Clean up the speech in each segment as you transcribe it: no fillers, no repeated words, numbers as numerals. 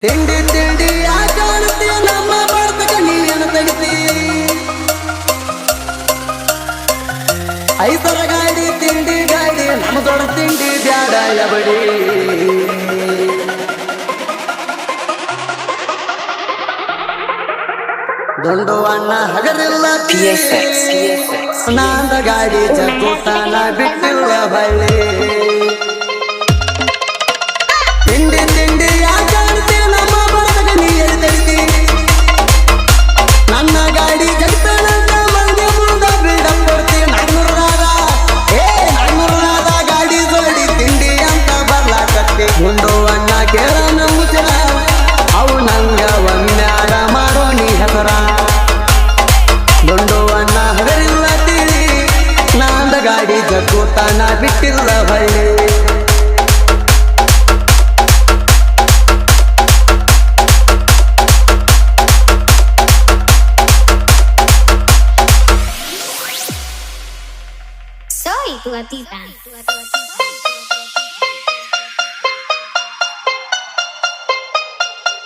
ತಿಂಡಿ ತಿಂಡಿ ಯಾಕಾಡ್ತಿ ನಮ್ಮ ಬರ್ತಕ ನೀನು ತೆಗಿತಿ ಐಸರ ಗಾಡಿ ತಿಂಡಿ ಗಾಡಿ ನಮ್ಮ ದೊಡ್ಡ ತಿಂಡಿ ಬ್ಯಾಡ ಎಬಡಿ ದೊಂಡು ಅಣ್ಣ ಹಗರಿಲ್ಲ ನಾಂದ ಗಾಡಿ ಜಗ್ಗುತ್ತಾನ ಬಿಟ್ಟಿಲ್ಲ ಬಳ್ಳಿ ತಿಂಡಿ ತಿಂಡಿ ಯಾಕಾಡ್ತಿ ನಮ್ಮ ಬರ್ತಕ ನೀನು ತೆಗಿತಿ ನನ್ನ ಗಾಡಿ ಜಗ್ತಾನಂತ ಮಂದಿ ಮುಂದ ಬಿಲ್ಡಪ್ ಕೊಡ್ತಿ ನಾನ್ನೂರಾದ ಗಾಡಿ ಜೋಡಿ ತಿಂಡಿ ಅಂತ ಬರ್ಲಾಕತ್ತಿ ಮುಂದು ಅಣ್ಣ ಕೇಳ ಮುಚ್ಚ ಅವು ನಂಗ ಒಮ್ಮ್ಯಾಗ ಮಾಡೋ ನೀ ಹೆಸರ ದೊಂಡು ಅಣ್ಣ ಹಗರಿಲ್ಲ ತಿಳಿ ನಾಂದ ಗಾಡಿ ಜಗ್ಗುತ್ತಾನ ಬಿಟ್ಟಿಲ್ಲ ಬಳ್ಳಿ Soy tu gatita.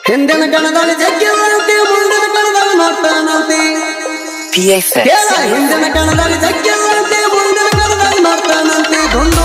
ಹಿಂದಿನ ಕಣದಲ್ಲಿ ಜಗ್ಗಿಲ್ಲಂತೆ ಮುಂದಿನ ಕಣದಲ್ಲಿ ನೋಡ್ತಾನಂತೆ PFX. ಹಿಂದಿನ ಕಣದಲ್ಲಿ ಜಗ್ಗಿಲ್ಲಂತೆ ಮುಂದಿನ ಕಣದಲ್ಲಿ ನೋಡ್ತಾನಂತೆ ದುಂಡು